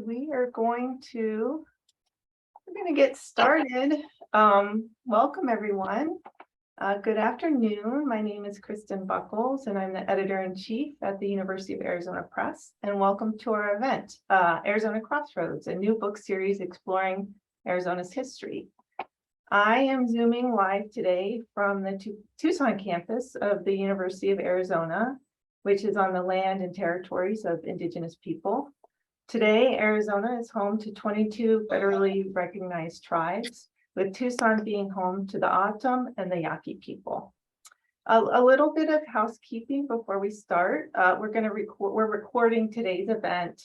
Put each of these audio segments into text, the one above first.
We're going to get started. Welcome everyone. Good afternoon. My name is Kristen Buckles and I'm the editor-in-chief at the University of Arizona Press. And welcome to our event, Arizona Crossroads, a new book series exploring Arizona's history. I am Zooming live today from the Tucson campus of the University of Arizona, which is on the land and territories of Indigenous people. Today, Arizona is home to 22 federally recognized tribes, with Tucson being home to the O'odham and the Yaqui people. A little bit of housekeeping before we start. We're recording today's event,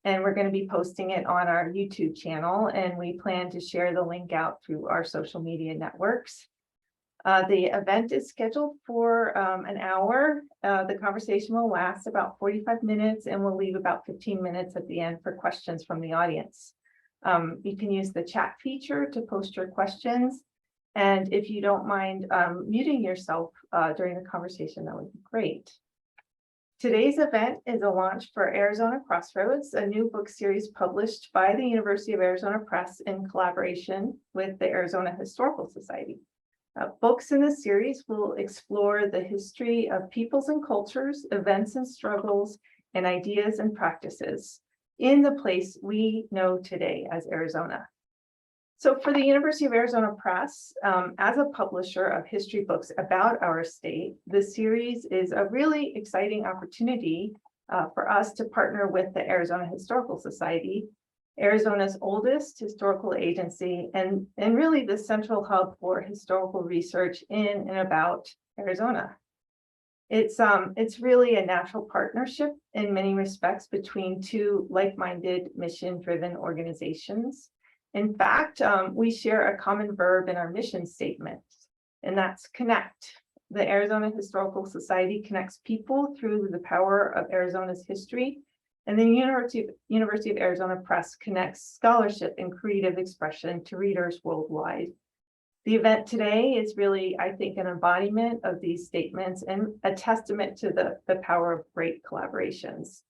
and we're going to be posting it on our YouTube channel, and we plan to share the link out through our social media networks. The event is scheduled for an hour. The conversation will last about 45 minutes and we'll leave about 15 minutes at the end for questions from the audience. You can use the chat feature to post your questions. And if you don't mind muting yourself during the conversation, that would be great. Today's event is a launch for Arizona Crossroads, a new book series published by the University of Arizona Press in collaboration with the Arizona Historical Society. Books in the series will explore the history of peoples and cultures, events and struggles, and ideas and practices in the place we know today as Arizona. So for the University of Arizona Press, as a publisher of history books about our state, this series is a really exciting opportunity for us to partner with the Arizona Historical Society, Arizona's oldest historical agency, and really the central hub for historical research in and about Arizona. It's really a natural partnership in many respects between two like-minded, mission-driven organizations. In fact, we share a common verb in our mission statement, and that's connect. The Arizona Historical Society connects people through the power of Arizona's history, and the University of Arizona Press connects scholarship and creative expression to readers worldwide. The event today is really, I think, an embodiment of these statements and a testament to the power of great collaborations.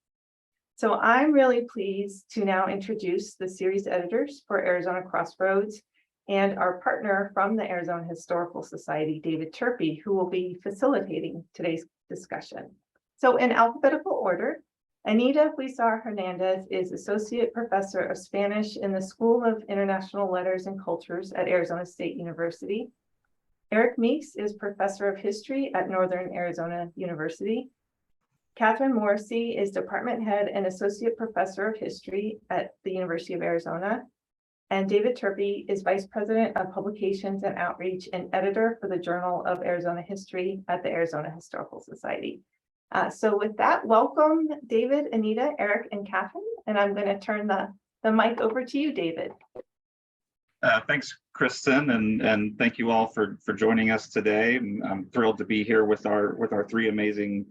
So I'm really pleased to now introduce the series editors for Arizona Crossroads and our partner from the Arizona Historical Society, David Turpie, who will be facilitating today's discussion. So in alphabetical order, Anita Huizar Hernandez is Associate Professor of Spanish in the School of International Letters and Cultures at Arizona State University. Eric Meeks is Professor of History at Northern Arizona University. Catherine Morrissey is Department Head and Associate Professor of History at the University of Arizona. And David Turpie is Vice President of Publications and Outreach and Editor for the Journal of Arizona History at the Arizona Historical Society. So with that, welcome David, Anita, Eric, and Catherine, and I'm going to turn the mic over to you, David. Thanks, Kristen, and thank you all for joining us today. I'm thrilled to be here with our three amazing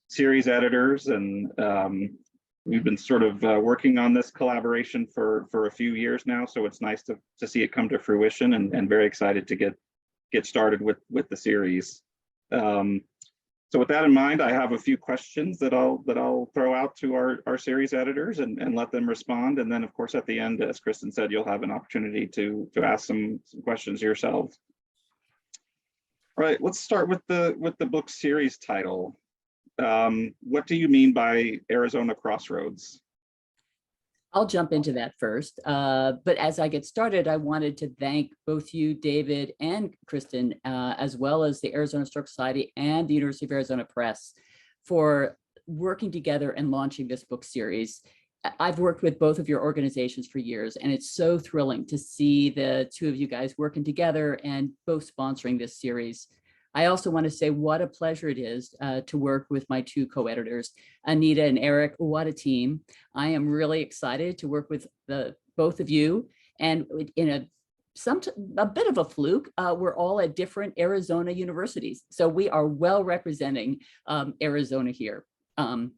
series editors, and we've been sort of working on this collaboration for a few years now, so it's nice to see it come to fruition, and very excited to get started with the series. So with that in mind, I have a few questions that I'll throw out to our series editors and let them respond. And then, of course, at the end, as Kristen said, you'll have an opportunity to ask some questions yourselves. All right, let's start with the book series title. What do you mean by Arizona Crossroads? I'll jump into that first, but as I get started, I wanted to thank both you, David and Kristen, as well as the Arizona Historical Society and the University of Arizona Press for working together and launching this book series. I've worked with both of your organizations for years, and it's so thrilling to see the two of you guys working together and both sponsoring this series. I also want to say what a pleasure it is to work with my two co-editors, Anita and Eric. What a team. I am really excited to work with both of you. And in a bit of a fluke, we're all at different Arizona universities. So we are well representing Arizona here. And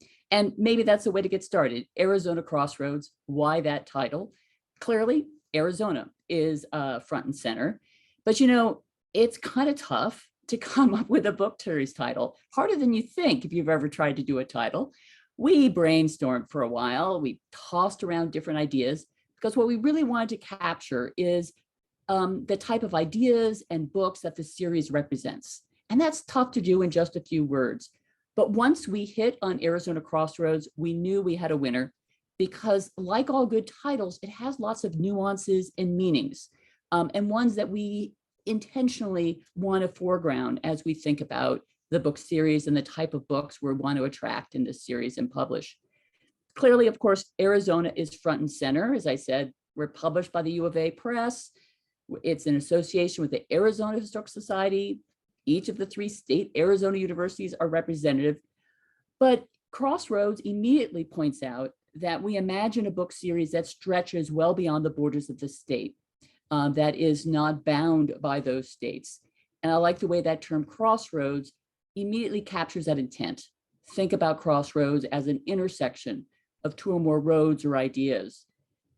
maybe that's the way to get started. Arizona Crossroads, why that title? Clearly, Arizona is front and center. But you know, it's kind of tough to come up with a book series title, harder than you think if you've ever tried to do a title. we brainstormed for a while. We tossed around different ideas because what we really wanted to capture is the type of ideas and books that the series represents. And that's tough to do in just a few words. But once we hit on Arizona Crossroads, we knew we had a winner because, like all good titles, it has lots of nuances and meanings, and ones that we intentionally want to foreground as we think about the book series and the type of books we want to attract in this series and publish. Clearly, of course, Arizona is front and center. As I said, we're published by the U of A Press. It's in association with the Arizona Historical Society. Each of the 3 state Arizona universities are representative. But Crossroads immediately points out that we imagine a book series that stretches well beyond the borders of the state, that is not bound by those states. And I like the way that term crossroads immediately captures that intent. Think about crossroads as an intersection of 2 or more roads or ideas.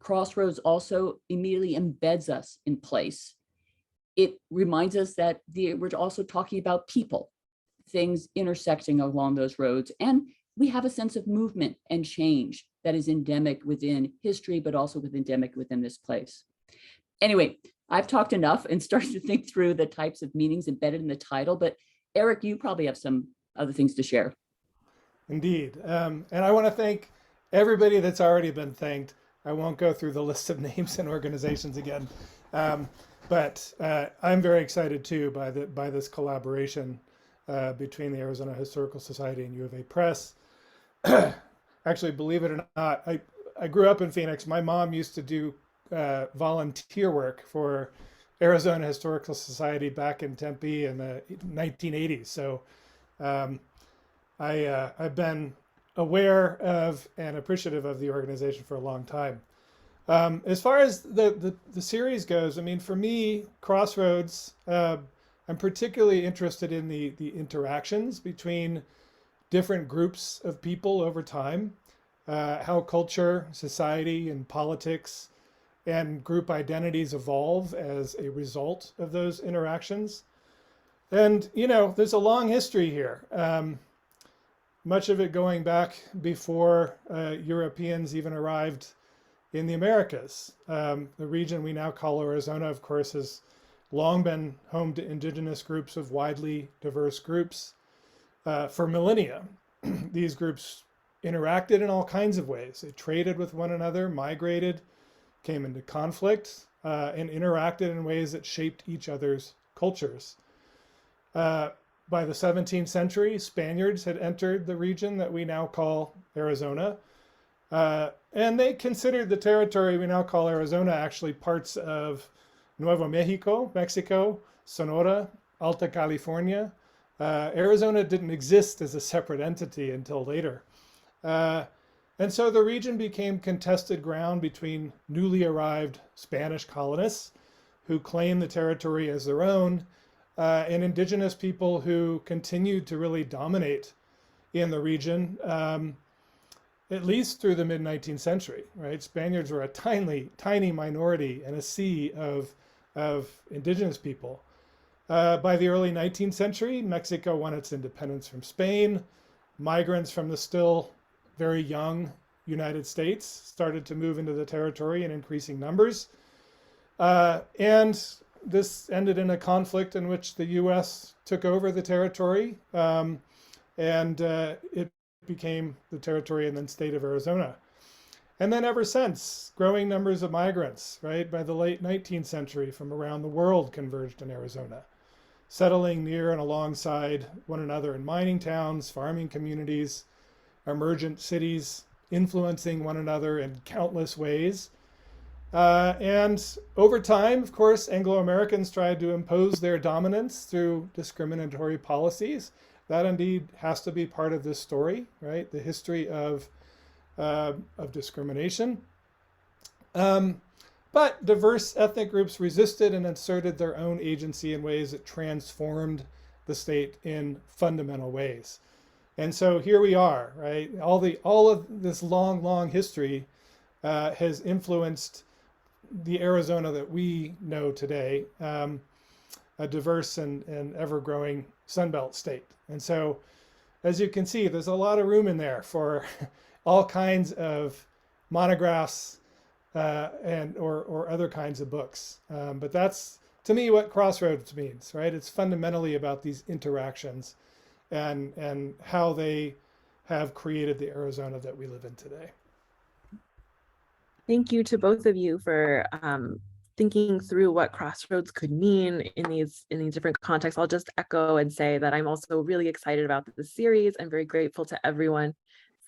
Crossroads also immediately embeds us in place. It reminds us that we're also talking about people, things intersecting along those roads. And we have a sense of movement and change that is endemic within history, but also endemic within this place. Anyway, I've talked enough and started to think through the types of meanings embedded in the title, but Eric, you probably have some other things to share. Indeed. And I want to thank everybody that's already been thanked. I won't go through the list of names and organizations again. But I'm very excited too by this collaboration between the Arizona Historical Society and U of A Press. Actually, believe it or not, I grew up in Phoenix. My mom used to do volunteer work for Arizona Historical Society back in Tempe in the 1980s. So I've been aware of and appreciative of the organization for a long time. As far as the series goes, I mean, for me, Crossroads, I'm particularly interested in the interactions between different groups of people over time, how culture, society, and politics and group identities evolve as a result of those interactions. And, you know, there's a long history here, much of it going back before Europeans even arrived in the Americas. The region we now call Arizona, of course, has long been home to indigenous groups of widely diverse groups for millennia. These groups interacted in all kinds of ways. They traded with one another, migrated, came into conflict, and interacted in ways that shaped each other's cultures. By the 17th century, Spaniards had entered the region that we now call Arizona. And they considered the territory we now call Arizona actually parts of Nuevo Mexico, Mexico, Sonora, Alta California. Arizona didn't exist as a separate entity until later. And so the region became contested ground between newly arrived Spanish colonists who claimed the territory as their own, and indigenous people who continued to really dominate in the region, at least through the mid-19th century, right? Spaniards were a tiny minority in a sea of indigenous people. By the early 19th century, Mexico won its independence from Spain. Migrants from the still very young United States started to move into the territory in increasing numbers. And this ended in a conflict in which the US took over the territory, and it became the territory and then state of Arizona. And then ever since, growing numbers of migrants, right, by the late 19th century from around the world converged in Arizona, settling near and alongside one another in mining towns, farming communities, emergent cities, influencing one another in countless ways. And over time, of course, Anglo-Americans tried to impose their dominance through discriminatory policies. That indeed has to be part of this story, right? The history of discrimination. But diverse ethnic groups resisted and asserted their own agency in ways that transformed the state in fundamental ways. And so here we are, right? All of this long history has influenced the Arizona that we know today, a diverse and ever-growing Sunbelt state. And so as you can see, there's a lot of room in there for all kinds of monographs or other kinds of books. But that's, to me, what Crossroads means, right? It's fundamentally about these interactions and how they have created the Arizona that we live in today. Thank you to both of you for thinking through what Crossroads could mean in these different contexts. I'll just echo and say that I'm also really excited about the series. I'm very grateful to everyone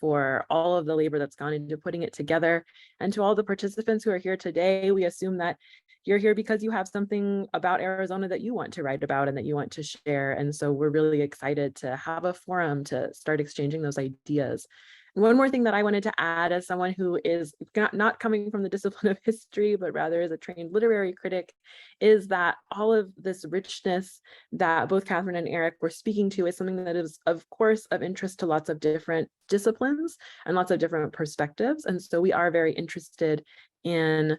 for all of the labor that's gone into putting it together. And to all the participants who are here today, we assume that you're here because you have something about Arizona that you want to write about and that you want to share. And so we're really excited to have a forum to start exchanging those ideas. And one more thing that I wanted to add, as someone who is not coming from the discipline of history, but rather is a trained literary critic, is that all of this richness that both Catherine and Eric were speaking to is something that is, of course, of interest to lots of different disciplines and lots of different perspectives. And so we are very interested in,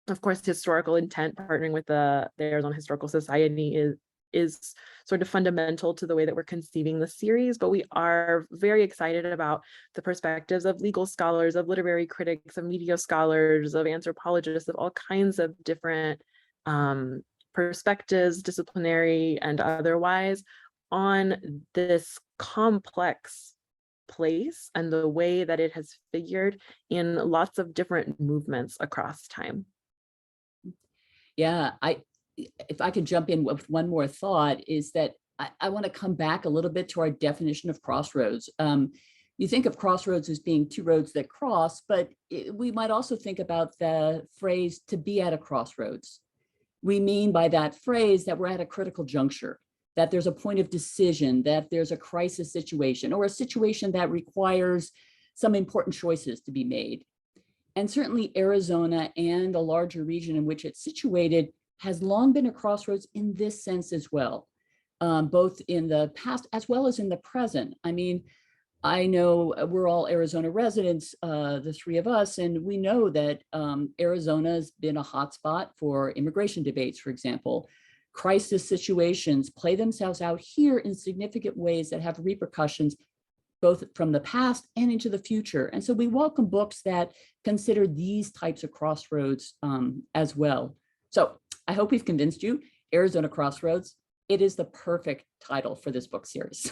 of course, historical intent. Partnering with the Arizona Historical Society is sort of fundamental to the way that we're conceiving the series, but we are very excited about the perspectives of legal scholars, of literary critics, of media scholars, of anthropologists, of all kinds of different perspectives, disciplinary and otherwise, on this complex place and the way that it has figured in lots of different movements across time. Yeah, if I could jump in with one more thought, is that I want to come back a little bit to our definition of crossroads. You think of crossroads as being two roads that cross, but we might also think about the phrase to be at a crossroads. We mean by that phrase that we're at a critical juncture, that there's a point of decision, that there's a crisis situation or a situation that requires some important choices to be made. And certainly Arizona and the larger region in which it's situated has long been a crossroads in this sense as well, both in the past as well as in the present. I mean, I know we're all Arizona residents, the three of us, and we know that Arizona has been a hotspot for immigration debates, for example. Crisis situations play themselves out here in significant ways that have repercussions both from the past and into the future. And so we welcome books that consider these types of crossroads as well. So I hope we've convinced you. Arizona Crossroads, it is the perfect title for this book series.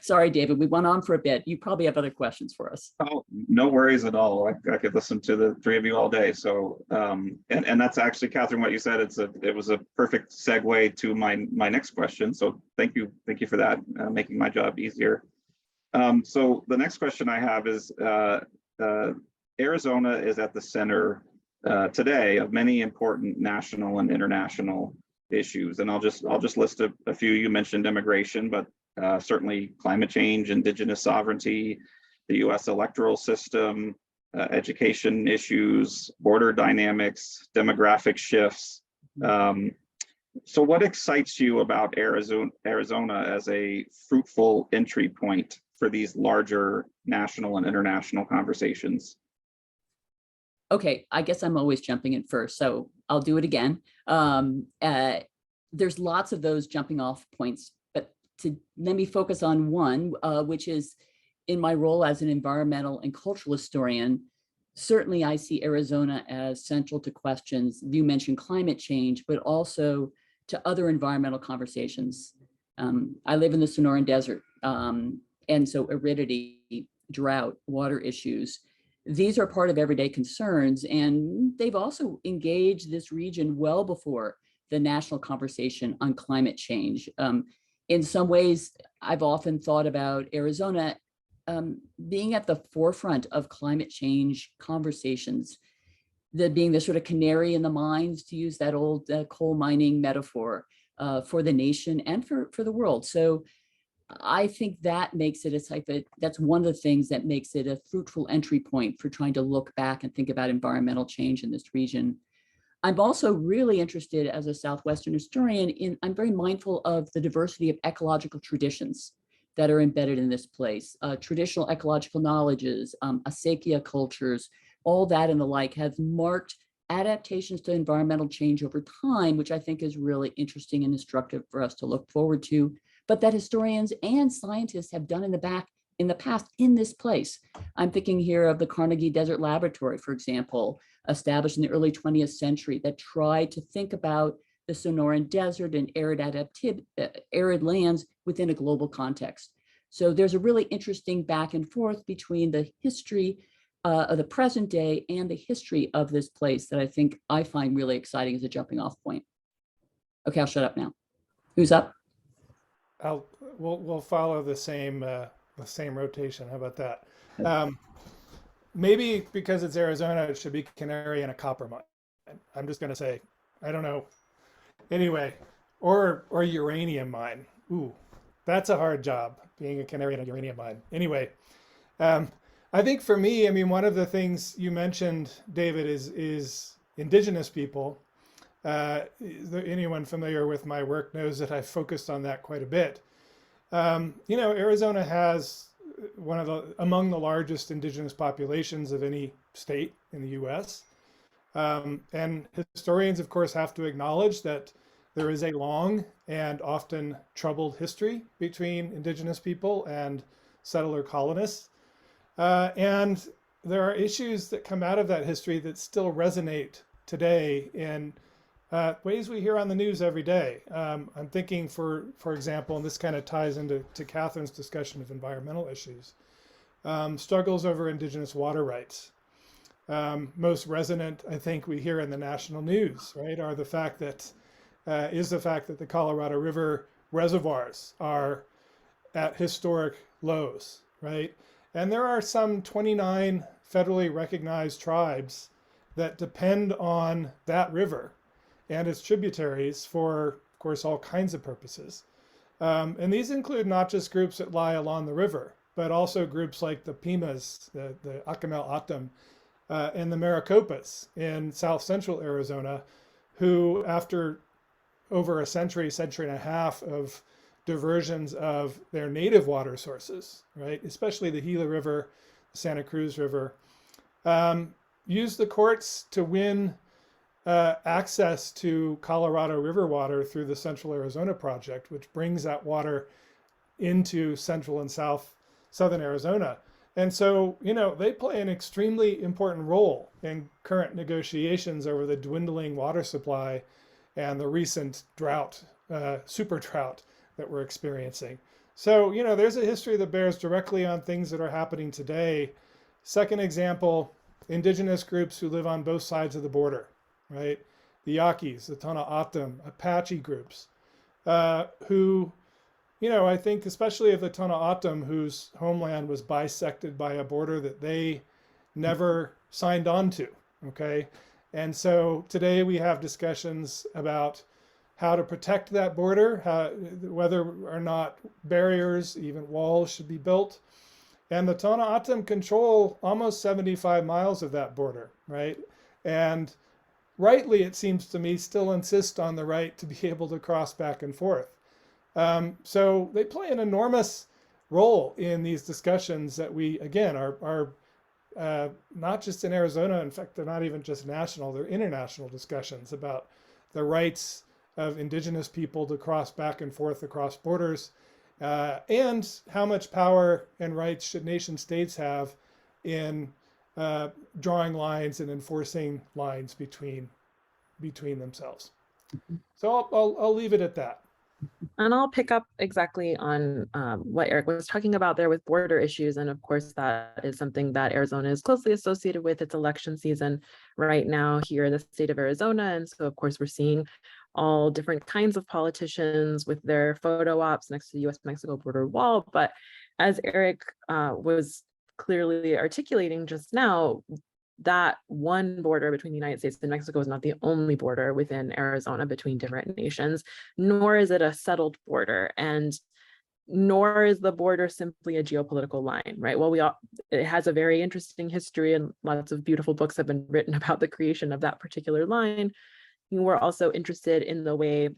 Sorry, David, we went on for a bit. You probably have other questions for us. Oh, no worries at all. I could listen to the three of you all day. So, and that's actually, Catherine, what you said. It was a perfect segue to my next question. So thank you for that, making my job easier. So the next question I have is, Arizona is at the center today of many important national and international issues, and I'll just list a few. You mentioned immigration, but certainly climate change, indigenous sovereignty, the U.S. electoral system, education issues, border dynamics, demographic shifts. So what excites you about Arizona as a fruitful entry point for these larger national and international conversations? Okay, I guess I'm always jumping in first, so I'll do it again. There's lots of those jumping off points, but let me focus on one, which is in my role as an environmental and cultural historian. Certainly I see Arizona as central to questions. You mentioned climate change, but also to other environmental conversations. I live in the Sonoran Desert, and so aridity, drought, water issues, these are part of everyday concerns, and they've also engaged this region well before the national conversation on climate change. In some ways, I've often thought about Arizona being at the forefront of climate change conversations, being the sort of canary in the mines, to use that old coal mining metaphor, for the nation and for the world. So I think that makes it a type of, that's one of the things that makes it a fruitful entry point for trying to look back and think about environmental change in this region. I'm also really interested as a Southwestern historian I'm very mindful of the diversity of ecological traditions that are embedded in this place. Traditional ecological knowledges, acequia cultures, all that and the like have marked adaptations to environmental change over time, which I think is really interesting and instructive for us to look forward to, but that historians and scientists have done in the past in this place. I'm thinking here of the Carnegie Desert Laboratory, for example, established in the early 20th century, that tried to think about the Sonoran Desert and arid lands within a global context. So there's a really interesting back and forth between the history of the present day and the history of this place that I find really exciting as a jumping off point. Okay, I'll shut up now. Who's up? We'll follow the same rotation. How about that? Maybe because it's Arizona, it should be canary and a copper mine. I'm just going to say, I don't know. Anyway, or uranium mine. Ooh, that's a hard job, being a canary in a uranium mine. Anyway, I think for me, I mean, one of the things you mentioned, David, is indigenous people. Anyone familiar with my work knows that I've focused on that quite a bit. You know, Arizona has among the largest indigenous populations of any state in the US. And historians, of course, have to acknowledge that there is a long and often troubled history between indigenous people and settler colonists. And there are issues that come out of that history that still resonate today in ways we hear on the news every day. I'm thinking, for example, and this kind of ties into Catherine's discussion of environmental issues, struggles over indigenous water rights. Most resonant, I think, we hear in the national news, right, are the fact that the Colorado River reservoirs are at historic lows, right? And there are some 29 federally recognized tribes that depend on that river and its tributaries for, of course, all kinds of purposes. And these include not just groups that lie along the river, but also groups like the Pimas, the Acamel Atum, and the Maricopas in south central Arizona, who, after over a century and a half of diversions of their native water sources, right, especially the Gila River, the Santa Cruz River, used the courts to win access to Colorado River water through the Central Arizona Project, which brings that water into central and southern Arizona. And so, you know, they play an extremely important role in current negotiations over the dwindling water supply and the recent drought, super drought that we're experiencing. So, you know, there's a history that bears directly on things that are happening today. Second example, indigenous groups who live on both sides of the border, right? The Yaquis, the Tohono O'odham, Apache groups, who, you know, I think especially of the Tohono O'odham, whose homeland was bisected by a border that they never signed on to, okay? And so today we have discussions about how to protect that border, whether or not barriers, even walls, should be built. And the Tohono O'odham control almost 75 miles of that border, right? And rightly, it seems to me, still insist on the right to be able to cross back and forth. So they play an enormous role in these discussions that we, again, are not just in Arizona. In fact, they're not even just national, they're international discussions about the rights of indigenous people to cross back and forth across borders, and how much power and rights should nation states have in drawing lines and enforcing lines between themselves. So I'll leave it at that. And I'll pick up exactly on what Eric was talking about there with border issues. And of course, that is something that Arizona is closely associated with. It's election season right now here in the state of Arizona. And so, of course, we're seeing all different kinds of politicians with their photo ops next to the US-Mexico border wall. But as Eric was clearly articulating just now, that one border between the United States and Mexico is not the only border within Arizona between different nations, nor is it a settled border, and nor is the border simply a geopolitical line, right? Well, it has a very interesting history, and lots of beautiful books have been written about the creation of that particular line. We're also interested in the way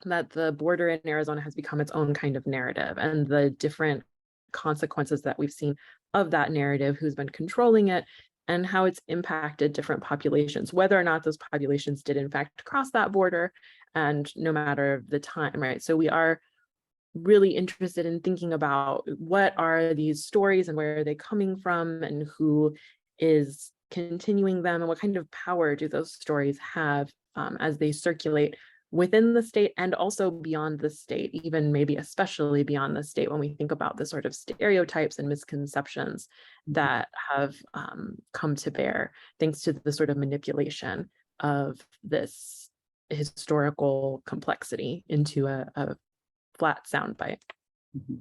that the border in Arizona has become its own kind of narrative, and the different consequences that we've seen of that narrative, who's been controlling it, and how it's impacted different populations, whether or not those populations did in fact cross that border, and no matter the time, right? So we are really interested in thinking about what are these stories and where are they coming from and who is continuing them and what kind of power do those stories have as they circulate within the state and also beyond the state, even maybe especially beyond the state when we think about the sort of stereotypes and misconceptions that have come to bear thanks to the sort of manipulation of this historical complexity into a flat soundbite. Mhm.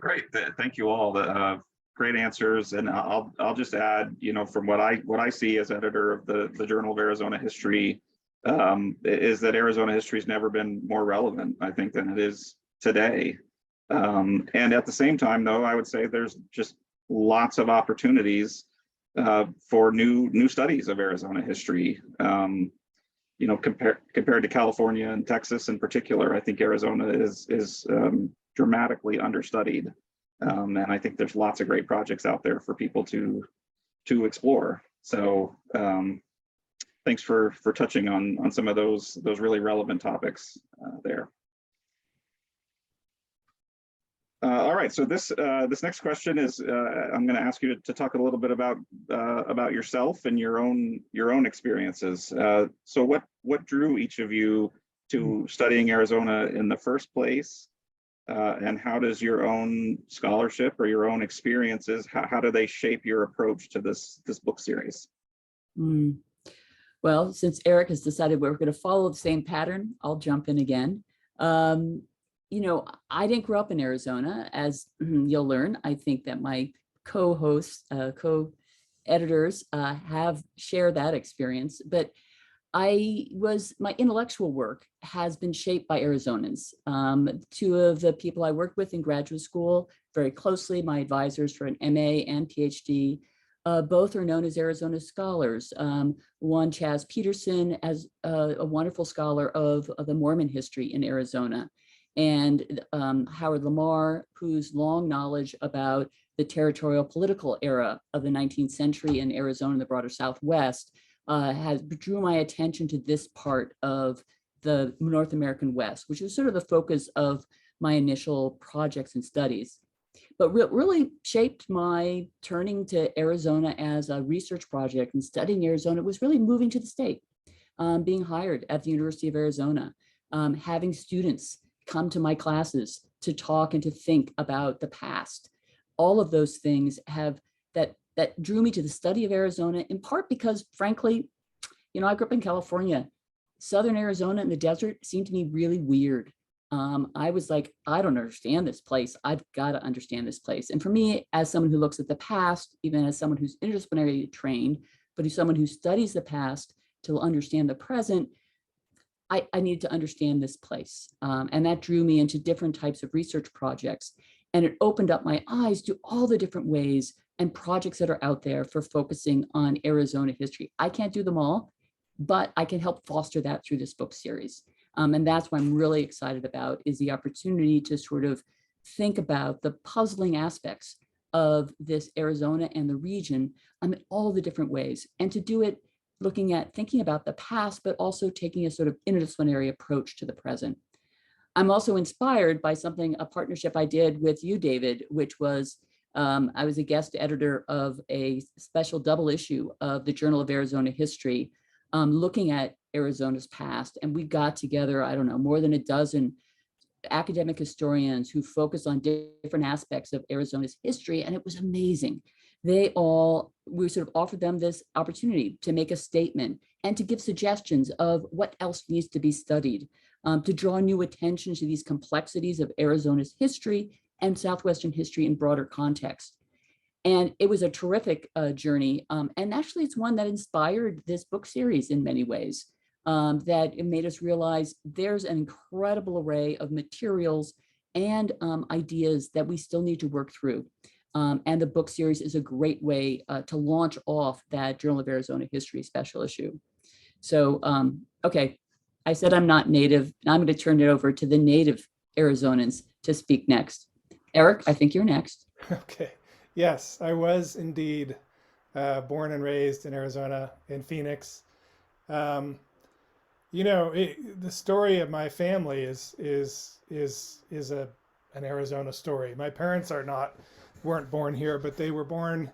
Great, thank you all. Great answers, and I'll just add, from what I see as editor of the Journal of Arizona History, is that Arizona history has never been more relevant, I think, than it is today. And at the same time, though, I would say there's just lots of opportunities for new studies of Arizona history. Compared to California and Texas in particular, I think Arizona is dramatically understudied. And I think there's lots of great projects out there for people to explore. So thanks for touching on some of those really relevant topics there. All right, so this next question is I'm going to ask you to talk a little bit about yourself and your own experiences. So what drew each of you to studying Arizona in the first place, and how does your own scholarship or your own experiences, how do they shape your approach to this book series? Well, since Eric has decided we're going to follow the same pattern, I'll jump in again. I didn't grow up in Arizona, as you'll learn. I think that my co-hosts, co-editors have shared that experience, but my intellectual work has been shaped by Arizonans. Two of the people I worked with in graduate school very closely, my advisors for an MA and PhD, both are known as Arizona scholars. One, Chaz Peterson, as a wonderful scholar of the Mormon history in Arizona, and Howard Lamar, whose long knowledge about the territorial political era of the 19th century in Arizona and the broader Southwest drew my attention to this part of the North American West, which was sort of the focus of my initial projects and studies. But really shaped my turning to Arizona as a research project and studying Arizona was really moving to the state, being hired at the University of Arizona, having students come to my classes to talk and to think about the past. All of those things that drew me to the study of Arizona, in part because, frankly, I grew up in California. Southern Arizona in the desert seemed to me really weird. I was like, I don't understand this place. I've got to understand this place. And for me, as someone who looks at the past, even as someone who's interdisciplinary trained, but who's someone who studies the past to understand the present, I needed to understand this place. And that drew me into different types of research projects. And it opened up my eyes to all the different ways and projects that are out there for focusing on Arizona history. I can't do them all, but I can help foster that through this book series. And that's what I'm really excited about, is the opportunity to sort of think about the puzzling aspects of this Arizona and the region in all the different ways, and to do it thinking about the past, but also taking a sort of interdisciplinary approach to the present. I'm also inspired by a partnership I did with you, David, which was, I was a guest editor of a special double issue of the Journal of Arizona History, looking at Arizona's past. And we got together, I don't know, more than a dozen academic historians who focused on different aspects of Arizona's history. And it was amazing. We sort of offered them this opportunity to make a statement and to give suggestions of what else needs to be studied, to draw new attention to these complexities of Arizona's history and Southwestern history in broader context. And it was a terrific journey. And actually, it's one that inspired this book series in many ways, that it made us realize there's an incredible array of materials and ideas that we still need to work through. And the book series is a great way to launch off that Journal of Arizona History special issue. So, okay, I said I'm not native. Now I'm going to turn it over to the native Arizonans to speak next. Eric, I think you're next. Okay. Yes, I was indeed born and raised in Arizona, in Phoenix. the story of my family is an Arizona story. My parents weren't born here, but they were born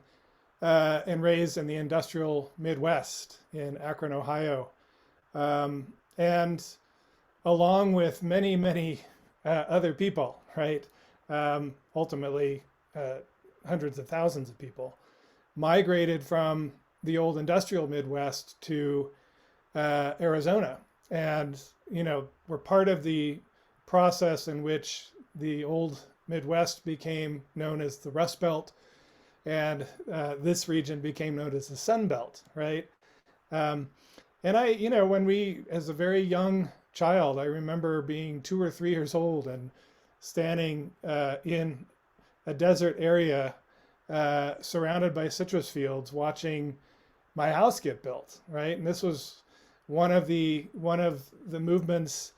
and raised in the industrial Midwest in Akron, Ohio, and along with many, many other people, right? Ultimately, hundreds of thousands of people migrated from the old industrial Midwest to Arizona. And, we're part of the process in which the old Midwest became known as the Rust Belt, and this region became known as the Sun Belt, right? Um, and as a very young child, I remember being 2 or 3 years old and standing in a desert area surrounded by citrus fields, watching my house get built, right? And this was one of the movements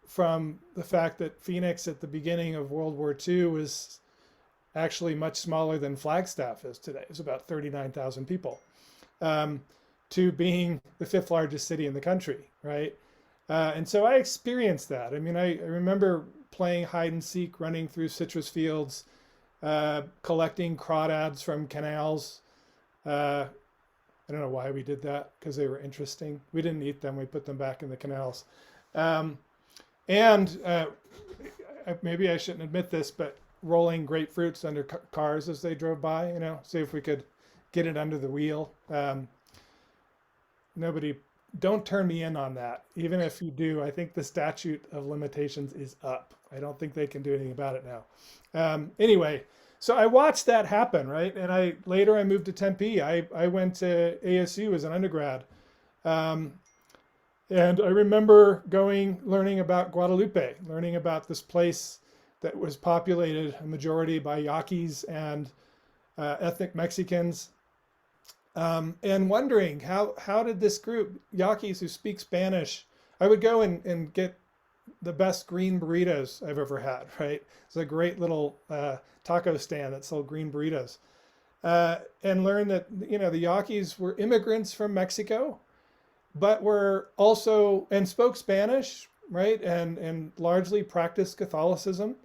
from the fact that Phoenix at the beginning of World War II was actually much smaller than Flagstaff is today. It's about 39,000 people, to being the 5th largest city in the country, right? And so I experienced that. I mean, I remember playing hide and seek, running through citrus fields, collecting crawdads from canals. I don't know why we did that, because they were interesting. We didn't eat them. We put them back in the canals. And maybe I shouldn't admit this, but rolling grapefruits under cars as they drove by, see if we could get it under the wheel. Don't turn me in on that. Even if you do, I think the statute of limitations is up. I don't think they can do anything about it now. Anyway, so I watched that happen, right? And later I moved to Tempe. I went to ASU as an undergrad. And I remember learning about Guadalupe, learning about this place that was populated a majority by Yaquis and ethnic Mexicans. And wondering how did this group, Yaquis who speak Spanish, I would go and get the best green burritos I've ever had, right? It's a great little taco stand that sold green burritos. And learn that, the Yaquis were immigrants from Mexico, but were also, and spoke Spanish, right? And largely practiced Catholicism.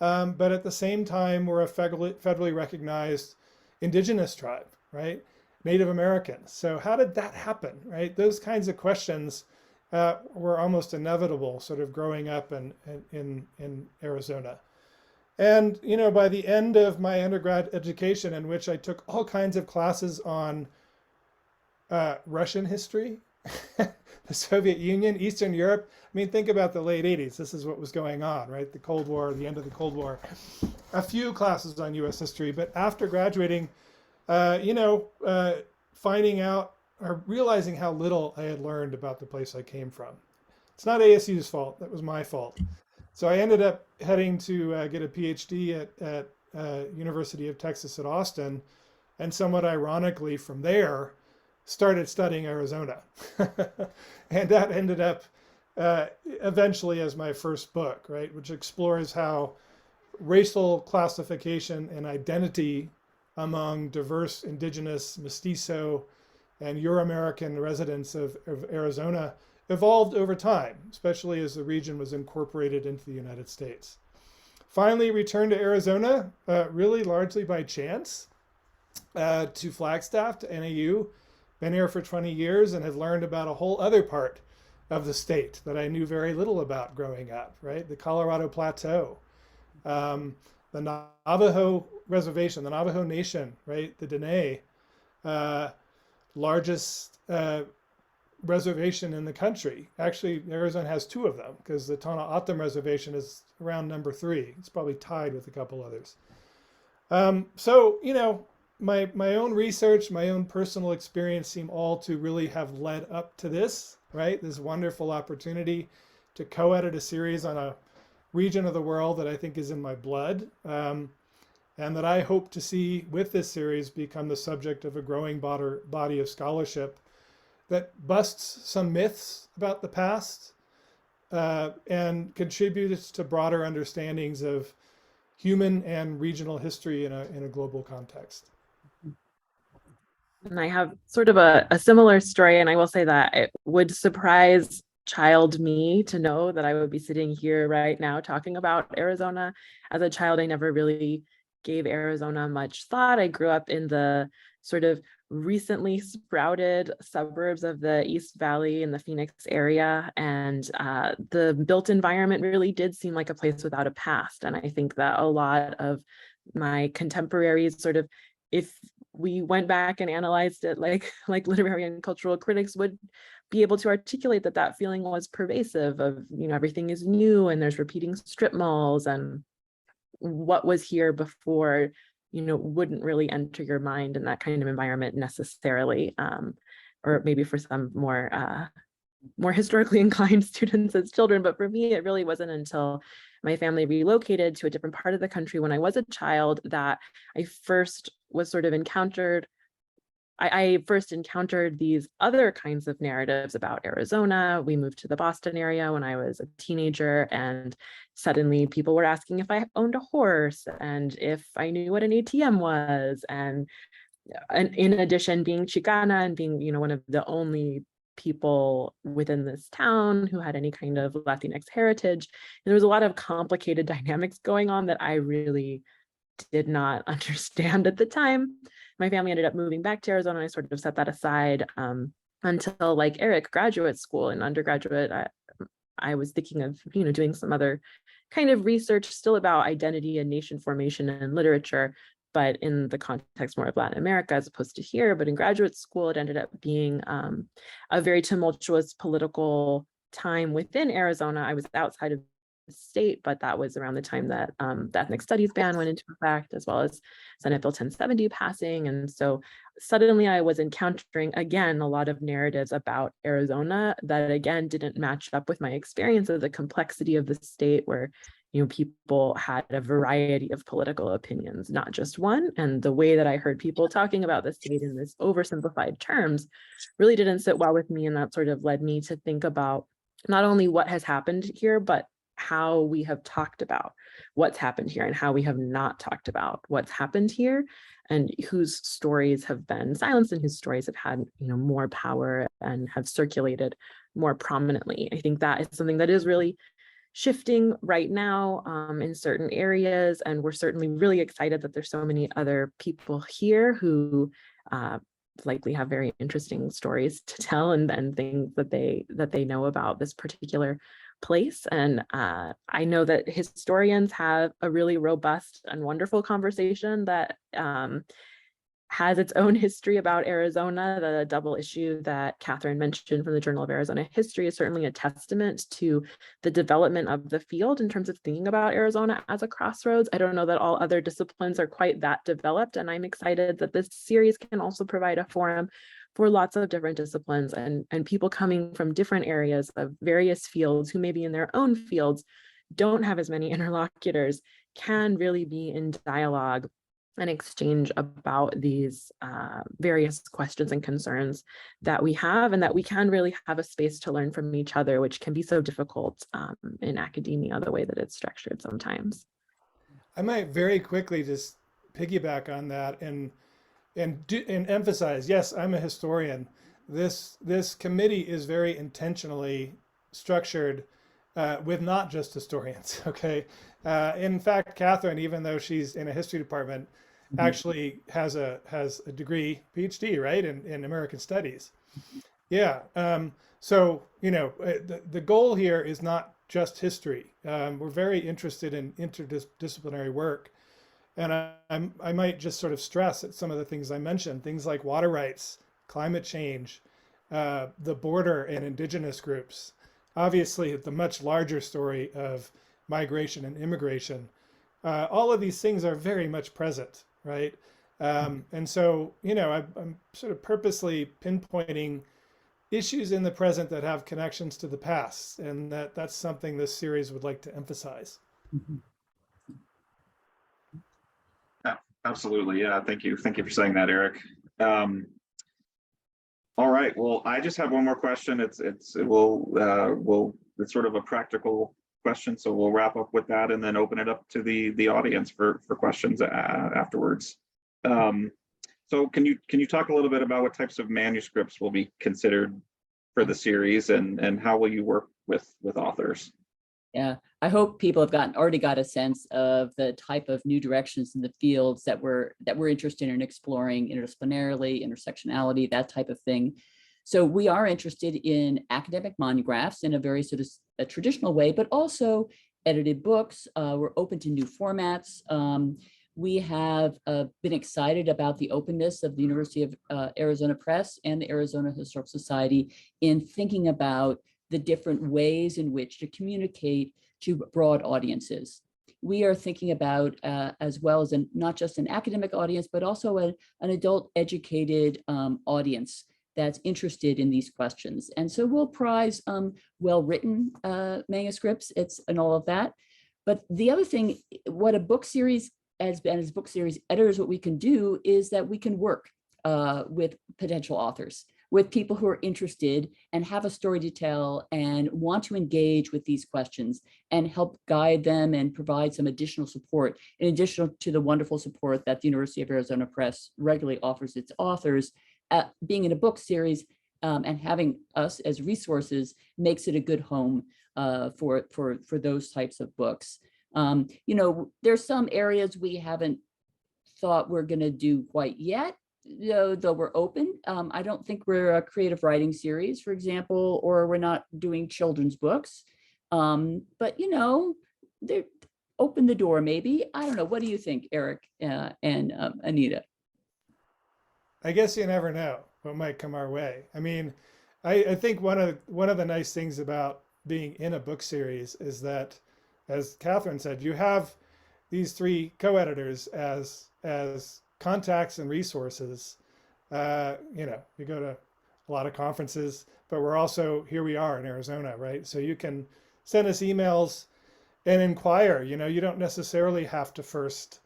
But at the same time were a federally recognized indigenous tribe, right? Native Americans. So how did that happen, right? Those kinds of questions were almost inevitable, sort of growing up in Arizona. And by the end of my undergrad education, in which I took all kinds of classes on Russian history, the Soviet Union, Eastern Europe. I mean, think about the late 80s. This is what was going on, right? The Cold War, the end of the Cold War. A few classes on U.S. history, but after graduating, finding out or realizing how little I had learned about the place I came from. It's not ASU's fault. That was my fault. So I ended up heading to get a PhD at University of Texas at Austin, and somewhat ironically from there, started studying Arizona. And that ended up eventually as my first book, right, which explores how racial classification and identity among diverse indigenous, mestizo, and Euro-American residents of Arizona evolved over time, especially as the region was incorporated into the United States. Finally returned to Arizona, really largely by chance, to Flagstaff, to NAU. Been here for 20 years and have learned about a whole other part of the state that I knew very little about growing up, right? The Colorado Plateau, the Navajo Reservation, the Navajo Nation, right? The Dene, largest reservation in the country. Actually, Arizona has 2 of them because the Tohono O'odham Reservation is around number 3. It's probably tied with a couple others. So, my own research, my own personal experience seem all to really have led up to this, right? This wonderful opportunity to co-edit a series on a region of the world that I think is in my blood, and that I hope to see with this series become the subject of a growing body of scholarship that busts some myths about the past and contributes to broader understandings of human and regional history in a global context. And I have sort of a similar story, and I will say that it would surprise child me to know that I would be sitting here right now talking about Arizona. As a child, I never really gave Arizona much thought. I grew up in the sort of recently sprouted suburbs of the East Valley in the Phoenix area, and the built environment really did seem like a place without a past. And I think that a lot of my contemporaries sort of, if we went back and analyzed it like literary and cultural critics would be able to articulate, that that feeling was pervasive of, everything is new and there's repeating strip malls, and what was here before, wouldn't really enter your mind in that kind of environment necessarily. Or maybe for some more historically inclined students as children. But for me, it really wasn't until my family relocated to a different part of the country when I was a child that I first was sort of encountered. I first encountered these other kinds of narratives about Arizona. We moved to the Boston area when I was a teenager, and suddenly people were asking if I owned a horse and if I knew what an ATM was. And in addition, being Chicana and being, one of the only people within this town who had any kind of Latinx heritage, and there was a lot of complicated dynamics going on that I really did not understand at the time. My family ended up moving back to Arizona. I sort of set that aside until, like Eric, graduate school and undergraduate. I was thinking of, doing some other kind of research still about identity and nation formation and literature, but in the context more of Latin America as opposed to here. But in graduate school, it ended up being a very tumultuous political time within Arizona. I was outside of the state, but that was around the time that the ethnic studies ban went into effect, as well as Senate Bill 1070 passing. And so suddenly I was encountering, again, a lot of narratives about Arizona that, again, didn't match up with my experience of the complexity of the state, where people had a variety of political opinions, not just one. And the way that I heard people talking about the state in this oversimplified terms really didn't sit well with me. And that sort of led me to think about not only what has happened here, but how we have talked about what's happened here and how we have not talked about what's happened here, and whose stories have been silenced and whose stories have had, more power and have circulated more prominently. I think that is something that is really shifting right now in certain areas, and we're certainly really excited that there's so many other people here who likely have very interesting stories to tell and things that they know about this particular place. And I know that historians have a really robust and wonderful conversation that has its own history about Arizona. The double issue that Catherine mentioned from the Journal of Arizona History is certainly a testament to the development of the field in terms of thinking about Arizona as a crossroads. I don't know that all other disciplines are quite that developed, and I'm excited that this series can also provide a forum for lots of different disciplines and people coming from different areas of various fields who maybe in their own fields don't have as many interlocutors, can really be in dialogue and exchange about these various questions and concerns that we have, and that we can really have a space to learn from each other, which can be so difficult in academia, the way that it's structured sometimes. I might very quickly just piggyback on that and emphasize, yes, I'm a historian. This committee is very intentionally structured with not just historians. Okay, in fact, Catherine, even though she's in a history department, actually has a degree, PhD, right, in American Studies. Yeah. So the goal here is not just history. We're very interested in interdisciplinary work. And I might just sort of stress at some of the things I mentioned, things like water rights, climate change, the border and indigenous groups. Obviously, the much larger story of migration and immigration. All of these things are very much present, right? And so, I'm sort of purposely pinpointing issues in the present that have connections to the past, and that's something this series would like to emphasize. Absolutely. Yeah. Thank you. Thank you for saying that, Eric. All right. Well, I just have one more question. It's sort of a practical question. So we'll wrap up with that and then open it up to the audience for questions afterwards. So can you talk a little bit about what types of manuscripts will be considered for the series, and how will you work with authors? Yeah, I hope people have already got a sense of the type of new directions in the fields that we're interested in exploring interdisciplinarily, intersectionality, that type of thing. So we are interested in academic monographs in a very sort of a traditional way, but also edited books. We're open to new formats. We have been excited about the openness of the University of Arizona Press and the Arizona Historical Society in thinking about the different ways in which to communicate to broad audiences. We are thinking about, as well as not just an academic audience, but also an adult educated audience that's interested in these questions. And so we'll prize well-written manuscripts, and all of that. But the other thing, what a book series, as book series editors, what we can do is that we can work with potential authors, with people who are interested and have a story to tell and want to engage with these questions and help guide them and provide some additional support, in addition to the wonderful support that the University of Arizona Press regularly offers its authors. Being in a book series and having us as resources makes it a good home for those types of books. You know, there's some areas we haven't thought we're going to do quite yet, though we're open. I don't think we're a creative writing series, for example, or we're not doing children's books. But, you know, they're open the door, maybe. I don't know. What do you think, Eric and Anita? I guess you never know what might come our way. I mean, I think one of the nice things about being in a book series is that, as Catherine said, you have these three co-editors as contacts and resources. You know, you go to a lot of conferences, but we're also, here we are in Arizona, right? So you can send us emails and inquire. You know, you don't necessarily have to first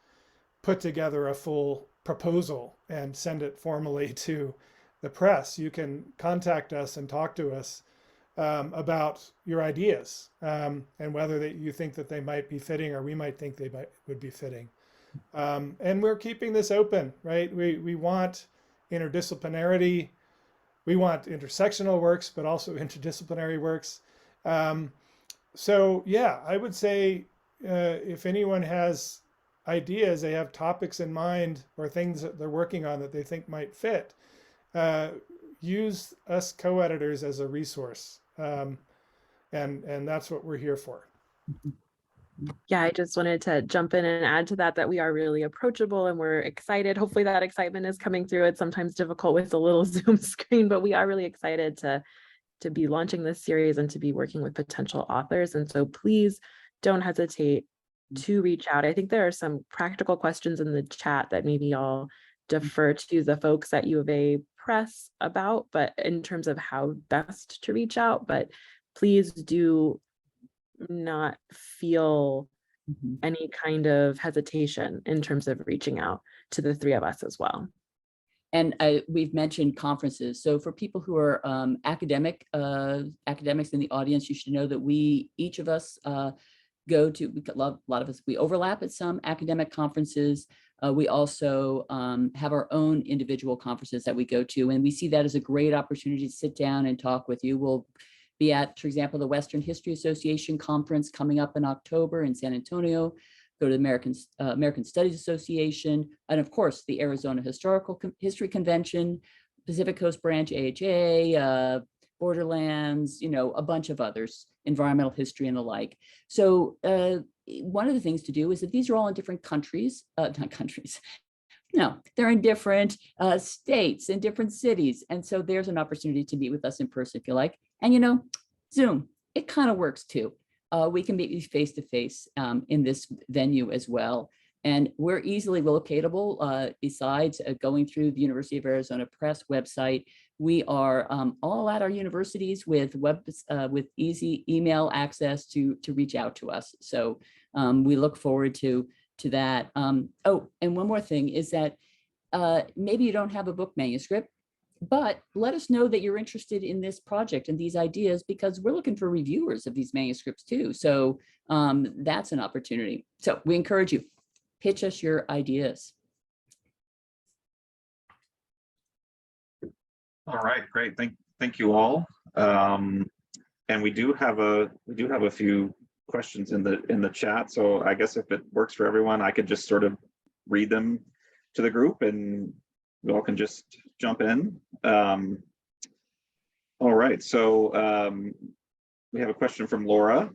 put together a full proposal and send it formally to the press. You can contact us and talk to us about your ideas and whether you think that they might be fitting, or we might think they would be fitting. And we're keeping this open, right? We want interdisciplinarity, we want intersectional works, but also interdisciplinary works. So yeah, I would say if anyone has ideas, they have topics in mind or things that they're working on that they think might fit, use us co-editors as a resource. And that's what we're here for. Yeah, I just wanted to jump in and add to that we are really approachable and we're excited. Hopefully that excitement is coming through. It's sometimes difficult with a little Zoom screen, but we are really excited to be launching this series and to be working with potential authors. And so please don't hesitate to reach out. I think there are some practical questions in the chat that maybe I'll defer to the folks at U of A Press about, but in terms of how best to reach out. But please do not feel any kind of hesitation in terms of reaching out to the three of us as well. And we've mentioned conferences. So for people who are academics in the audience, you should know that each of us go to, a lot of us, we overlap at some academic conferences. We also have our own individual conferences that we go to, and we see that as a great opportunity to sit down and talk with you. We'll be at, for example, the Western History Association conference coming up in October in San Antonio, go to the American Studies Association, and of course, the Arizona Historical History Convention, Pacific Coast Branch AHA, Borderlands, you know, a bunch of others, environmental history and the like. So one of the things to do is that these are all in different countries, not countries, no, they're in different states and different cities. And so there's an opportunity to meet with us in person if you like. And you know, Zoom, it kind of works too. We can meet you face to face in this venue as well. And we're easily locatable. Besides going through the University of Arizona Press website, we are all at our universities with easy email access to reach out to us. So we look forward to that. Oh, and one more thing is that maybe you don't have a book manuscript, but let us know that you're interested in this project and these ideas, because we're looking for reviewers of these manuscripts too. So that's an opportunity. So we encourage you, pitch us your ideas. All right, great. Thank you all. And we do have a few questions in the chat. So I guess if it works for everyone, I could just sort of read them to the group and we all can just jump in. All right, so we have a question from Laura.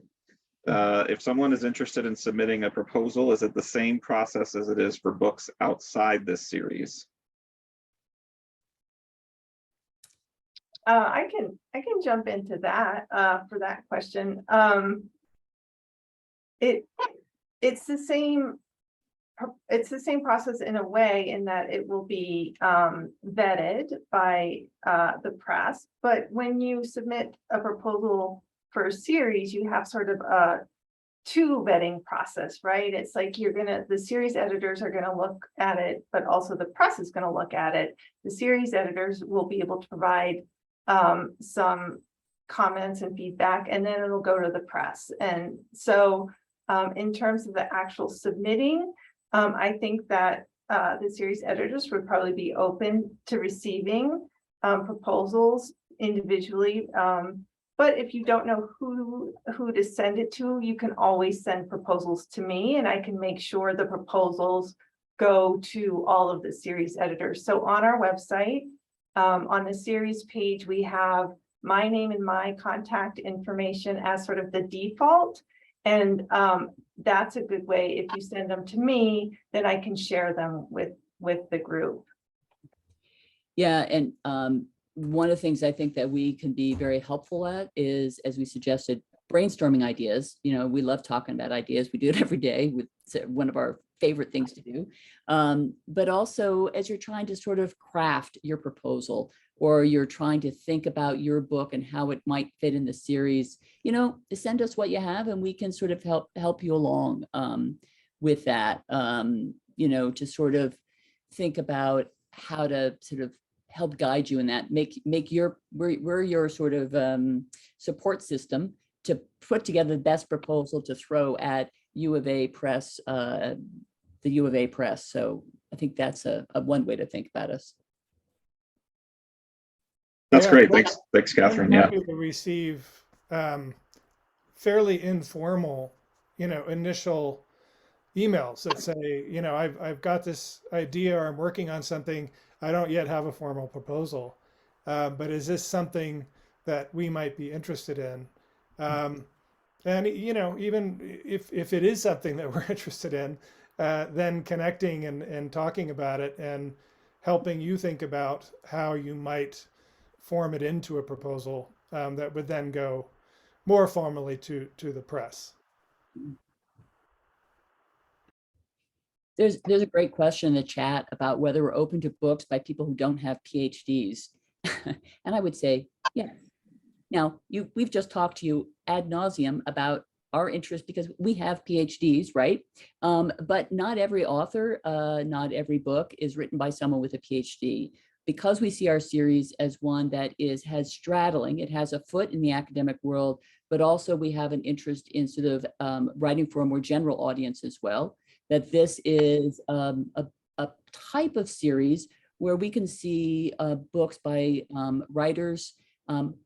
If someone is interested in submitting a proposal, is it the same process as it is for books outside this series? I can jump into that for that question. It's the same process in a way in that it will be vetted by the press, but when you submit a proposal for a series, you have sort of a two vetting process, right? It's like the series editors are gonna look at it, but also the press is gonna look at it. The series editors will be able to provide some comments and feedback, and then it'll go to the press. And so in terms of the actual submitting, I think that the series editors would probably be open to receiving proposals individually. But if you don't know who to send it to, you can always send proposals to me, and I can make sure the proposals go to all of the series editors. So on our website, on the series page, we have my name and my contact information as sort of the default. And that's a good way. If you send them to me, then I can share them with the group. Yeah, and one of the things I think that we can be very helpful at is, as we suggested, brainstorming ideas. You know, we love talking about ideas. We do it every day. It's one of our favorite things to do. But also, as you're trying to sort of craft your proposal, or you're trying to think about your book and how it might fit in the series, you know, send us what you have and we can sort of help you along with that, you know, to sort of think about how to sort of help guide you in that, we're your sort of support system to put together the best proposal to throw at U of A press, the U of A press. So I think that's a one way to think about us. That's Yeah, great. Thanks, Catherine. I'm Yeah. happy to receive fairly informal, you know, initial emails that say, you know, I've got this idea or I'm working on something. I don't yet have a formal proposal, but is this something that we might be interested in? And, you know, even if it is something that we're interested in, then connecting and talking about it and helping you think about how you might form it into a proposal that would then go more formally to the press. There's a great question in the chat about whether we're open to books by people who don't have PhDs. And I would say, yeah. Now, we've just talked to you ad nauseum about our interest because we have PhDs, right? But not every author, not every book is written by someone with a PhD. Because we see our series as one that has straddling, it has a foot in the academic world, but also we have an interest in sort of writing for a more general audience as well, that this is a type of series where we can see books by writers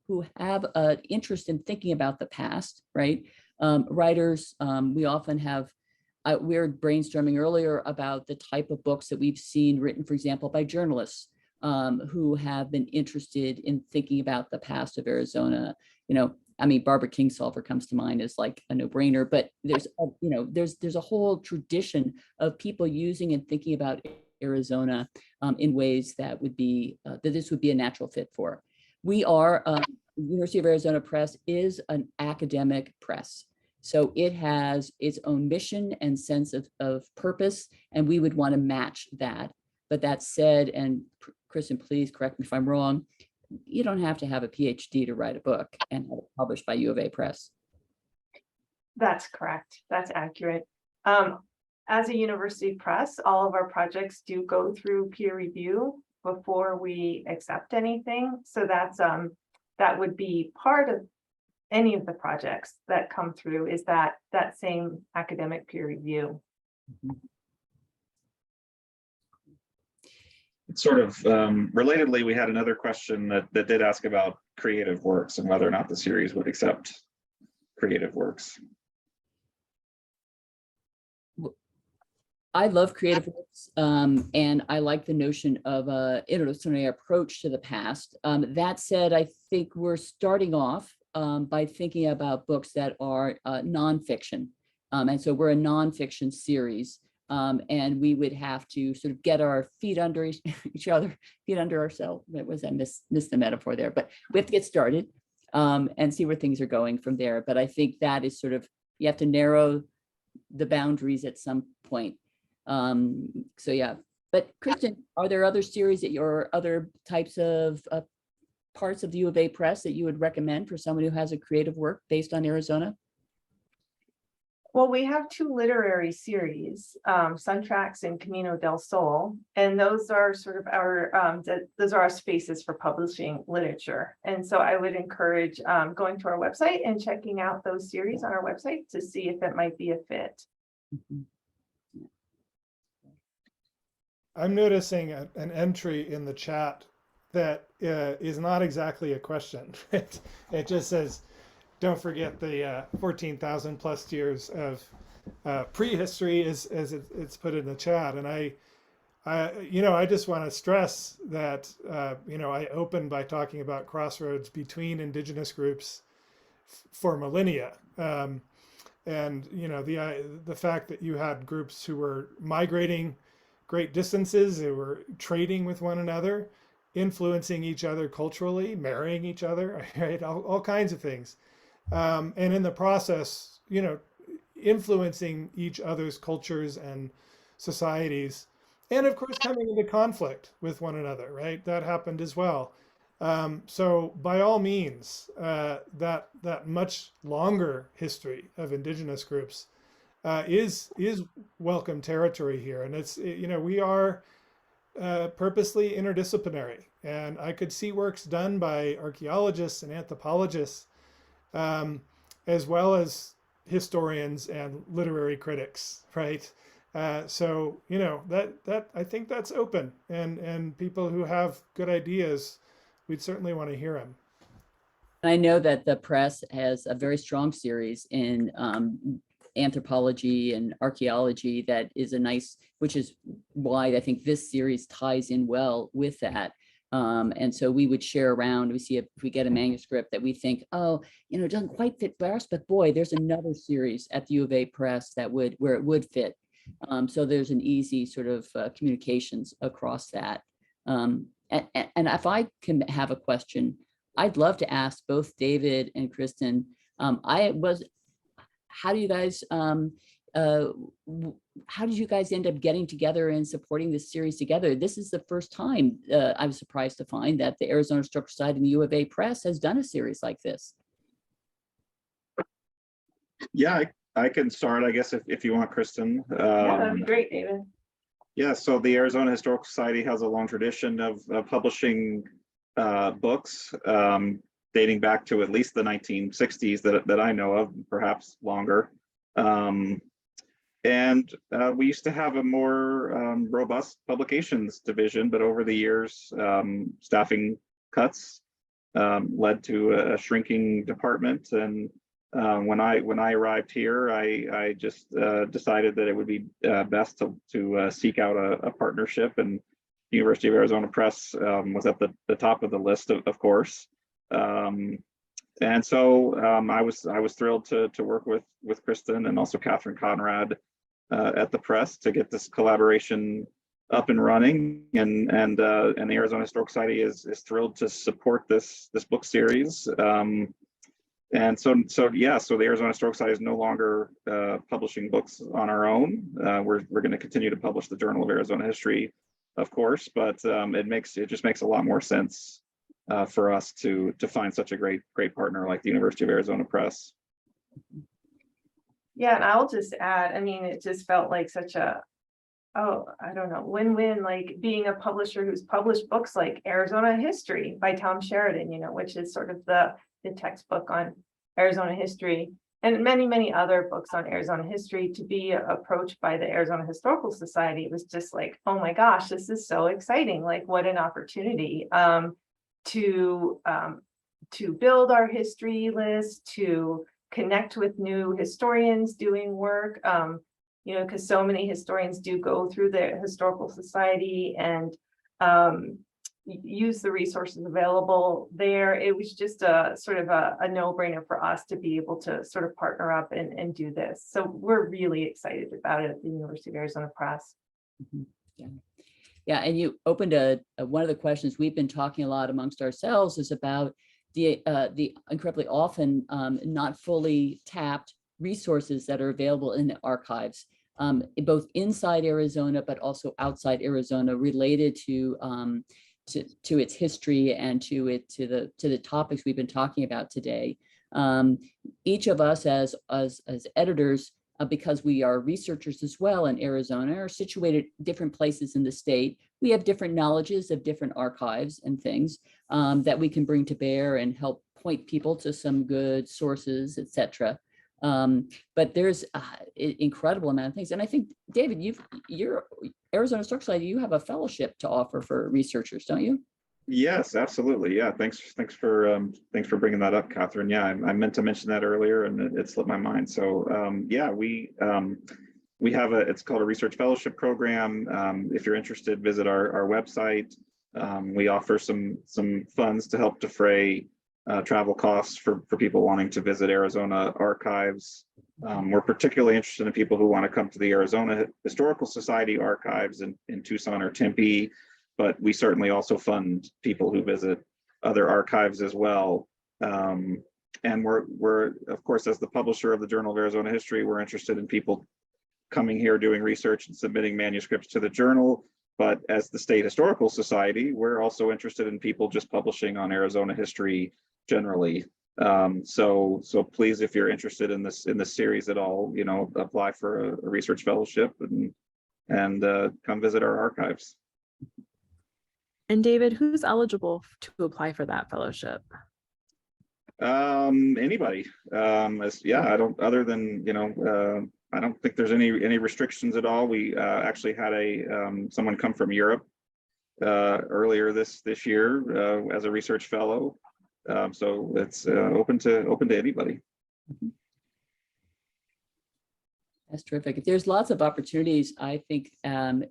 who have an interest in thinking about the past, right? Writers, we often have, we were brainstorming earlier about the type of books that we've seen written, for example, by journalists who have been interested in thinking about the past of Arizona. You know, I mean, Barbara Kingsolver comes to mind as like a no-brainer, but there's a whole tradition of people using and thinking about Arizona in ways that would be, that this would be a natural fit for. We are, University of Arizona Press is an academic press. So it has its own mission and sense of purpose, and we would want to match that. But that said, and Kristen, please correct me if I'm wrong, you don't have to have a PhD to write a book and have it published by U of A Press. That's correct. That's accurate. As a university press, all of our projects do go through peer review before we accept anything. So that's that would be part of any of the projects that come through, is that same academic peer review. sort of relatedly, we had another question that did ask about creative works and whether or not the series would accept creative works. I love creative works, and I like the notion of a interdisciplinary approach to the past. That said, I think we're starting off by thinking about books that are nonfiction. And so we're a nonfiction series, and we would have to sort of get our feet under each other, feet under ourselves. That was, I missed the metaphor there, but we have to get started and see where things are going from there. But I think that is sort of, you have to narrow the boundaries at some point. So yeah, but Kristen, are there other series that or other types of parts of the U of A Press that you would recommend for someone who has a creative work based on Arizona? Well, we have two literary series, Sun Tracks and Camino del Sol, and those are sort of our those are our spaces for publishing literature. And so I would encourage going to our website and checking out those series on our website to see if it might be a fit. Mm-hmm. I'm noticing an entry in the chat that is not exactly a question. It just says, don't forget the 14,000 plus years of prehistory, as it's put in the chat. And I just want to stress that I opened by talking about crossroads between indigenous groups for millennia, and the fact that you had groups who were migrating great distances, they were trading with one another, influencing each other culturally, marrying each other, right? All kinds of things. And in the process, influencing each other's cultures and societies, and of course coming into conflict with one another, right? That happened as well. So by all means, that much longer history of indigenous groups is welcome territory here, and it's we are purposely interdisciplinary, and I could see works done by archaeologists and anthropologists, as well as historians and literary critics, right? So that I think that's open, and people who have good ideas, we'd certainly want to hear them. I know that the press has a very strong series in anthropology and archaeology that is a nice, which is why I think this series ties in well with that. And so we would share around, we see if we get a manuscript that we think, oh, it doesn't quite fit us, but boy, there's another series at the U of A Press that where it would fit. So there's an easy sort of communications across that. And if I can have a question, I'd love to ask both David and Kristen. How do you guys how did you guys end up getting together and supporting this series together? This is the first time I was surprised to find that the Arizona Historical Society and the U of A Press has done a series like this. Yeah, I can start, I guess, if you want, Kristen. Yeah, that'd be great, David. Yeah, so the Arizona Historical Society has a long tradition of publishing books dating back to at least the 1960s that I know of, perhaps longer. And we used to have a more robust publications division, but over the years, staffing cuts led to a shrinking department. And when I arrived here, I just decided that it would be best to seek out a partnership, and University of Arizona Press was at the top of the list, of course. And so I was thrilled to work with Kristen and also Catherine Conrad at the press to get this collaboration up and running, and the Arizona Historical Society is thrilled to support this book series. And so the Arizona Historical Society is no longer publishing books on our own. We're going to continue to publish the Journal of Arizona History, of course, but it just makes a lot more sense for us to find such a great partner like the University of Arizona Press. Yeah, and I'll just add, I mean, it just felt like such a, I don't know, win-win, like being a publisher who's published books like Arizona History by Tom Sheridan, which is sort of the textbook on Arizona history. and many, many other books on Arizona history, to be approached by the Arizona Historical Society. It was just like, oh my gosh, this is so exciting. Like, what an opportunity to build our history list, to connect with new historians doing work, because so many historians do go through the Historical Society and use the resources available there. It was just a sort of a no-brainer for us to be able to sort of partner up and do this. So we're really excited about it at the University of Arizona Press. Mhm. Yeah. Yeah, and you opened one of the questions we've been talking a lot amongst ourselves is about the incredibly often not fully tapped resources that are available in the archives, both inside Arizona but also outside Arizona, related to its history and to the topics we've been talking about today. Each of us as editors, because we are researchers as well in Arizona, are situated different places in the state. We have different knowledges of different archives and things that we can bring to bear and help point people to some good sources, etc. But there's an incredible amount of things. And I think, David, you're Arizona Historical Society, you have a fellowship to offer for researchers, don't you? Yes, absolutely. Yeah, thanks for bringing that up, Catherine. Yeah, I meant to mention that earlier, and it slipped my mind. So yeah, we have it's called a research fellowship program. If you're interested, visit our website. We offer some funds to help defray travel costs for people wanting to visit Arizona archives. We're particularly interested in people who want to come to the Arizona Historical Society archives in Tucson or Tempe, but we certainly also fund people who visit other archives as well. And we're of course, as the publisher of the Journal of Arizona History, we're interested in people coming here, doing research and submitting manuscripts to the journal. But as the State Historical Society, we're also interested in people just publishing on Arizona history generally. So please, if you're interested in this series at all, apply for a research fellowship and come visit our archives. And David, who's eligible to apply for that fellowship? Anybody. I don't, other than, I don't think there's any restrictions at all. We actually had someone come from Europe earlier this year as a research fellow. So it's open to anybody. That's terrific. There's lots of opportunities, I think,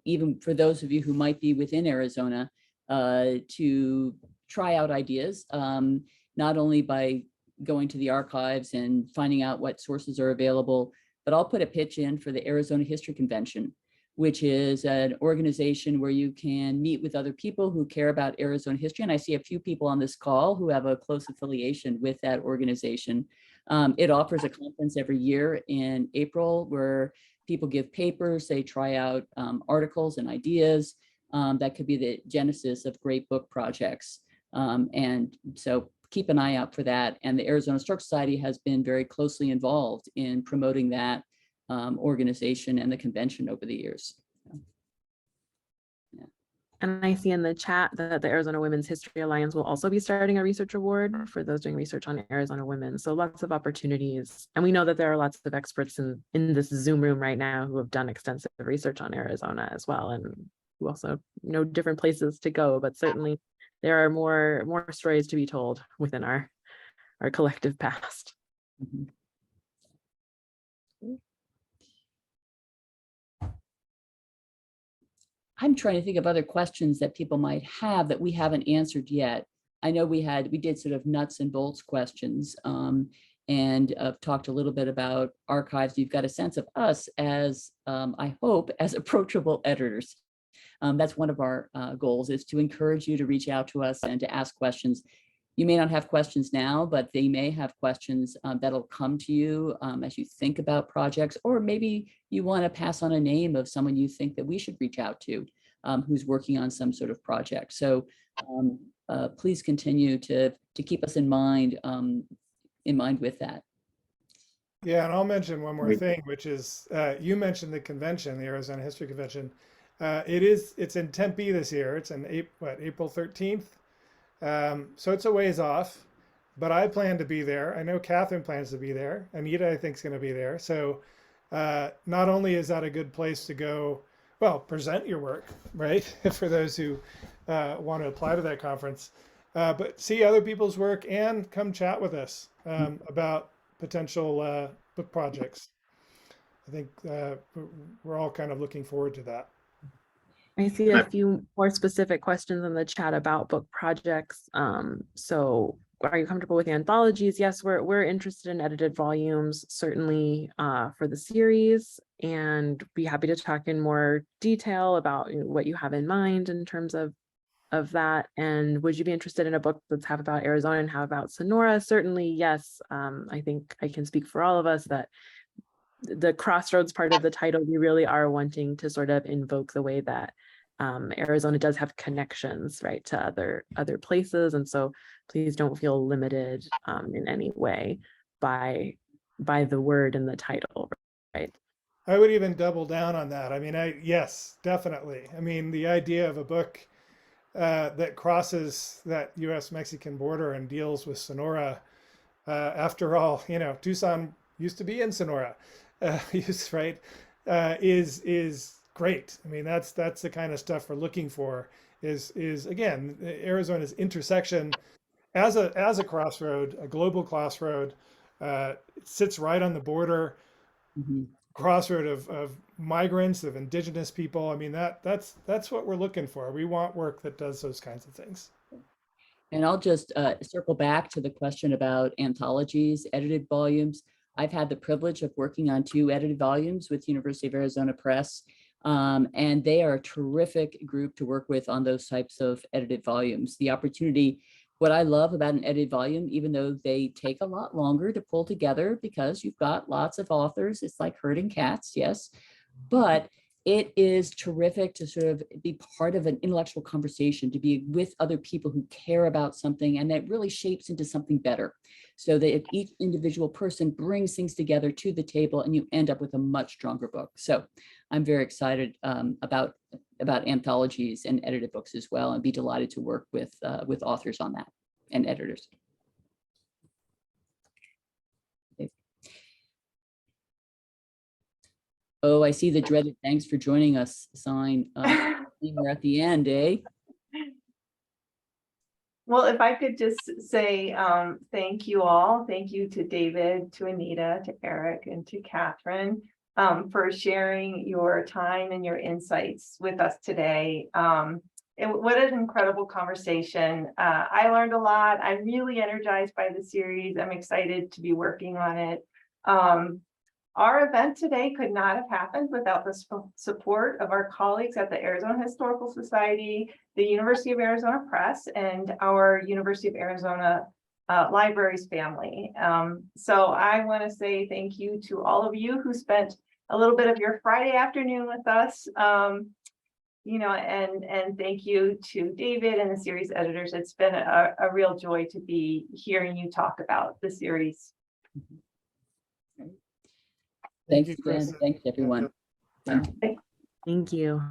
even for those of you who might be within Arizona, to try out ideas, not only by going to the archives and finding out what sources are available, but I'll put a pitch in for the Arizona History Convention, which is an organization where you can meet with other people who care about Arizona history. And I see a few people on this call who have a close affiliation with that organization. It offers a conference every year in April where people give papers, they try out articles and ideas that could be the genesis of great book projects. And so keep an eye out for that. And the Arizona Historical Society has been very closely involved in promoting that organization and the convention over the years. Yeah. And I see in the chat that the Arizona Women's History Alliance will also be starting a research award for those doing research on Arizona women. So lots of opportunities. And we know that there are lots of experts in this Zoom room right now who have done extensive research on Arizona as well, and who also know different places to go, but certainly there are more stories to be told within our collective past. Mm-hmm. I'm trying to think of other questions that people might have that we haven't answered yet. I know we did sort of nuts and bolts questions and talked a little bit about archives. You've got a sense of us as, I hope, as approachable editors. That's one of our goals, is to encourage you to reach out to us and to ask questions. You may not have questions now, but they may have questions that'll come to you as you think about projects, or maybe you want to pass on a name of someone you think that we should reach out to who's working on some sort of project. So please continue to keep us in mind with that. Yeah, and I'll mention one more thing, which is you mentioned the convention, the Arizona History Convention. It's in Tempe this year. It's in April 13th. So it's a ways off, but I plan to be there. I know Catherine plans to be there. Anita, I think, is going to be there. So not only is that a good place to go, well, present your work, right? For those who want to apply to that conference, but see other people's work and come chat with us about potential book projects. I think we're all kind of looking forward to that. I see a few more specific questions in the chat about book projects. So are you comfortable with anthologies? Yes, we're interested in edited volumes, certainly for the series, and be happy to talk in more detail about what you have in mind in terms of that. And would you be interested in a book that's half about Arizona and half about Sonora? Certainly, yes. I think I can speak for all of us that the crossroads part of the title, we really are wanting to sort of invoke the way that Arizona does have connections, right, to other places. And so please don't feel limited in any way by the word in the title, right? I would even double down on that. I mean, yes, definitely. I mean, the idea of a book that crosses that U.S.-Mexican border and deals with Sonora. After all, Tucson used to be in Sonora, right? Is great. I mean, that's the kind of stuff we're looking for. Is again, Arizona's intersection as a crossroad, a global crossroad. It sits right on the border. Mm-hmm. Crossroad of migrants, of indigenous people. I mean, that's what we're looking for. We want work that does those kinds of things. And I'll just circle back to the question about anthologies, edited volumes. I've had the privilege of working on 2 edited volumes with University of Arizona Press, and they are a terrific group to work with on those types of edited volumes. The opportunity, what I love about an edited volume, even though they take a lot longer to pull together because you've got lots of authors, it's like herding cats, yes, but it is terrific to sort of be part of an intellectual conversation, to be with other people who care about something, and that really shapes into something better. So that if each individual person brings things together to the table and you end up with a much stronger book. So I'm very excited about anthologies and edited books as well, and be delighted to work with authors on that and editors. Oh, I see the dreaded "thanks for joining us" sign here at the end, eh? Well, if I could just say thank you all. Thank you to David, to Anita, to Eric, and to Catherine for sharing your time and your insights with us today. What an incredible conversation. I learned a lot. I'm really energized by the series. I'm excited to be working on it. Our event today could not have happened without the support of our colleagues at the Arizona Historical Society, the University of Arizona Press, and our University of Arizona Libraries family. So I want to say thank you to all of you who spent a little bit of your Friday afternoon with us. And thank you to David and the series editors. It's been a real joy to be hearing you talk about the series. Thanks, Dan. Thanks, everyone. Thank you.